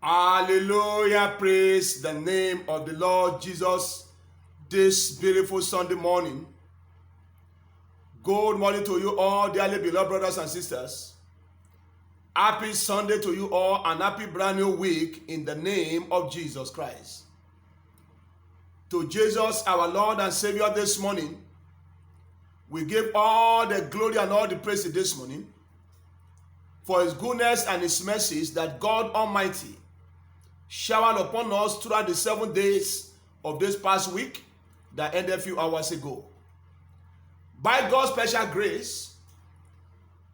Hallelujah, praise the name of the Lord Jesus this beautiful Sunday morning. Good morning to you all, dearly beloved brothers and sisters. Happy Sunday to you all and happy brand new week in the name of Jesus Christ. To Jesus, our Lord and Savior, this morning, we give all the glory and all the praise this morning for His goodness and His mercies that God Almighty showered upon us throughout the 7 days of this past week that ended a few hours ago. By God's special grace,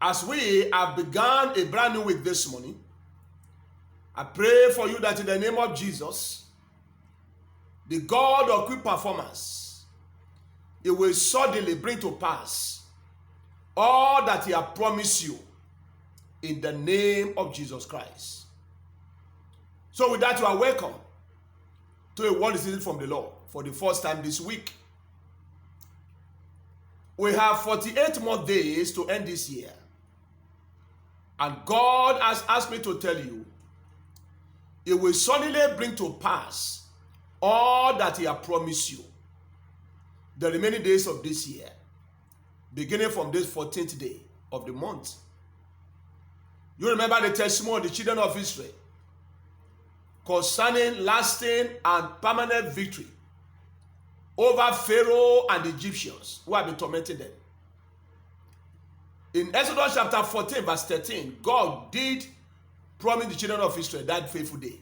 as we have begun a brand new week this morning, I pray for you that in the name of Jesus, the God of quick performance, He will suddenly bring to pass all that He has promised you in the name of Jesus Christ. So with that, you are welcome to a word received from the Lord for the first time this week. We have 48 more days to end this year. And God has asked me to tell you, He will suddenly bring to pass all that He has promised you the remaining days of this year, beginning from this 14th day of the month. You remember the testimony of the children of Israel concerning lasting and permanent victory over Pharaoh and the Egyptians who have been tormenting them. In Exodus chapter 14 verse 13, God did promise the children of Israel that faithful day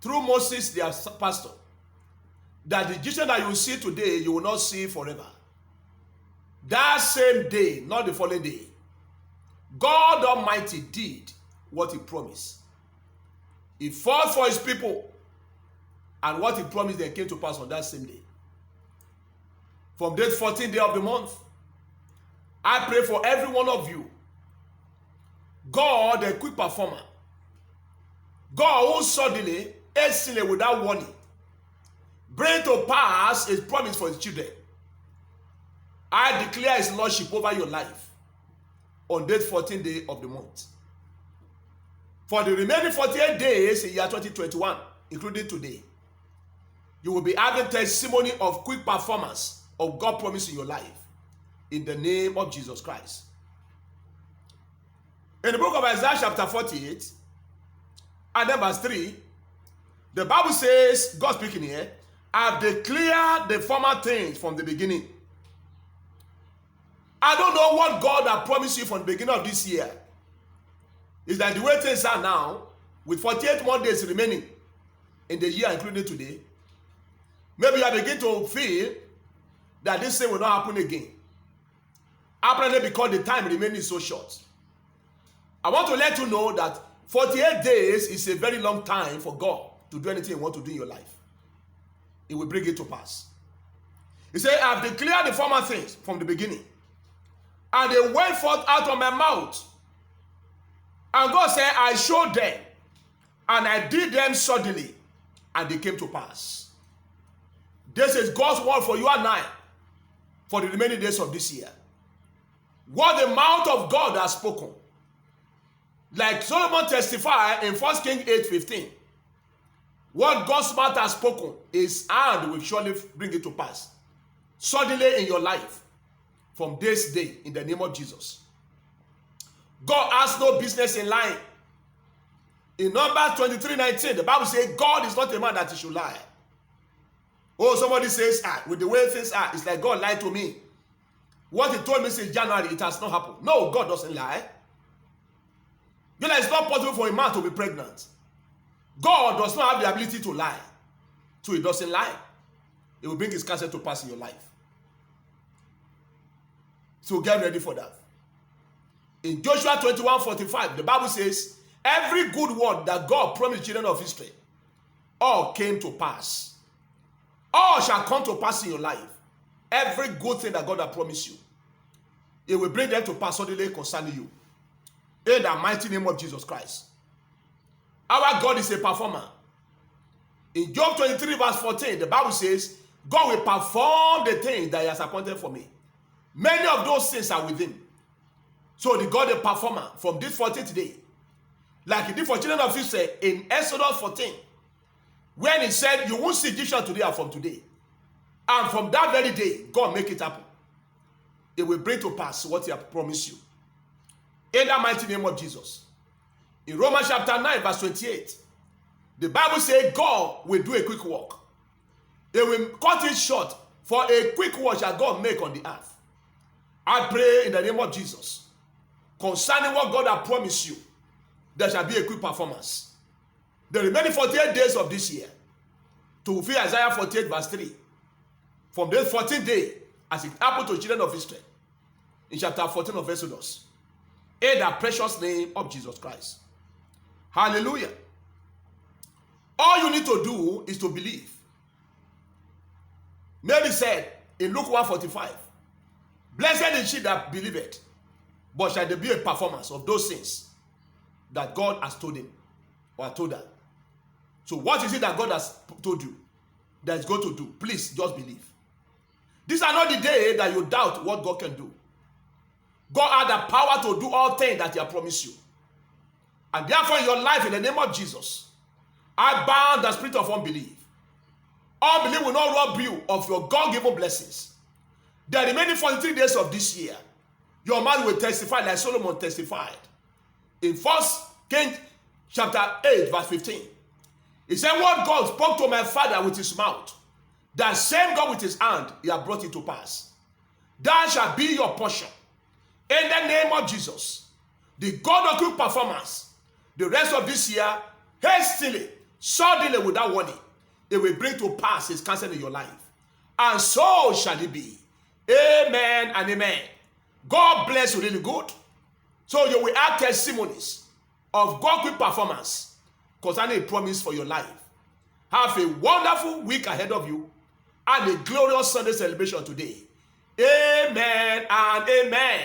through Moses their pastor, that the Egyptian that you see today you will not see forever. That same day, not the following day, God Almighty did what He promised. He fought for His people, and what He promised then came to pass on that same day. From this 14th day of the month, I pray for every one of you. God, a quick performer, God who suddenly, hastily, without warning, bring to pass His promise for His children. I declare His lordship over your life on this 14th day of the month. For the remaining 48 days in year 2021, including today, you will be having testimony of quick performance of God's promise in your life in the name of Jesus Christ. In the book of Isaiah chapter 48 and then verse 3, the Bible says, God speaking here, I have declared the former things from the beginning. I don't know what God has promised you from the beginning of this year. Is that the way things are now, with 48 more days remaining in the year, including today, maybe you begin to feel that this thing will not happen again. Apparently because the time remaining so short. I want to let you know that 48 days is a very long time for God to do anything you want to do in your life. He will bring it to pass. He said, I have declared the former things from the beginning, and they went forth out of my mouth. And God said, I showed them, and I did them suddenly, and they came to pass. This is God's word for you and I for the remaining days of this year. What the mouth of God has spoken. Like Solomon testified in 1 Kings 8:15. What God's mouth has spoken, His hand will surely bring it to pass. Suddenly in your life, from this day, in the name of Jesus. God has no business in lying. In Numbers 23:19, the Bible says, God is not a man that He should lie. Oh, somebody says, with the way things are, it's like God lied to me. What He told me since January, it has not happened. No, God doesn't lie. You know, it's not possible for a man to be pregnant. God does not have the ability to lie. So He doesn't lie. He will bring His counsel to pass in your life. So get ready for that. In Joshua 21:45, the Bible says, every good word that God promised the children of Israel, all came to pass. All shall come to pass in your life. Every good thing that God has promised you, He will bring them to pass suddenly concerning you. In the mighty name of Jesus Christ. Our God is a performer. In Job 23 verse 14, the Bible says, God will perform the things that He has appointed for me. Many of those things are with Him. So the God, the performer, from this 14th day, Like he did for children of Israel in Exodus 14, when he said, you won't see Egyptian today and from today. And from that very day, God make it happen. It will bring to pass what he has promised you. In the mighty name of Jesus. In Romans chapter 9, verse 28, the Bible says God will do a quick work. It will cut it short, for a quick work shall God make on the earth. I pray in the name of Jesus, concerning what God has promised you, there shall be a quick performance. The remaining 48 days of this year, to fulfill Isaiah 48 verse 3, from the 14th day, as it happened to the children of Israel, in chapter 14 of Exodus, in the precious name of Jesus Christ. Hallelujah. All you need to do is to believe. Mary said in Luke 1:45, blessed is she that believeth, but shall there be a performance of those things that God has told him or told her. So what is it that God has told you that is going to do? Please just believe. These are not the day that you doubt what God can do. God has the power to do all things that he has promised you. And therefore in your life, in the name of Jesus, I bound the spirit of unbelief. Unbelief will not rob you of your God-given blessings. The remaining 43 days of this year, your mouth will testify like Solomon testified. In 1 Kings chapter 8 verse 15, he said, what God spoke to my father with his mouth, that same God with his hand, he has brought it to pass. That shall be your portion. In the name of Jesus, the God of quick performance, the rest of this year, hastily, suddenly, without warning, it will bring to pass his counsel in your life. And so shall it be. Amen and amen. God bless you really good. So you will have testimonies of God's quick performance concerning a promise for your life. Have a wonderful week ahead of you and a glorious Sunday celebration today. Amen and amen.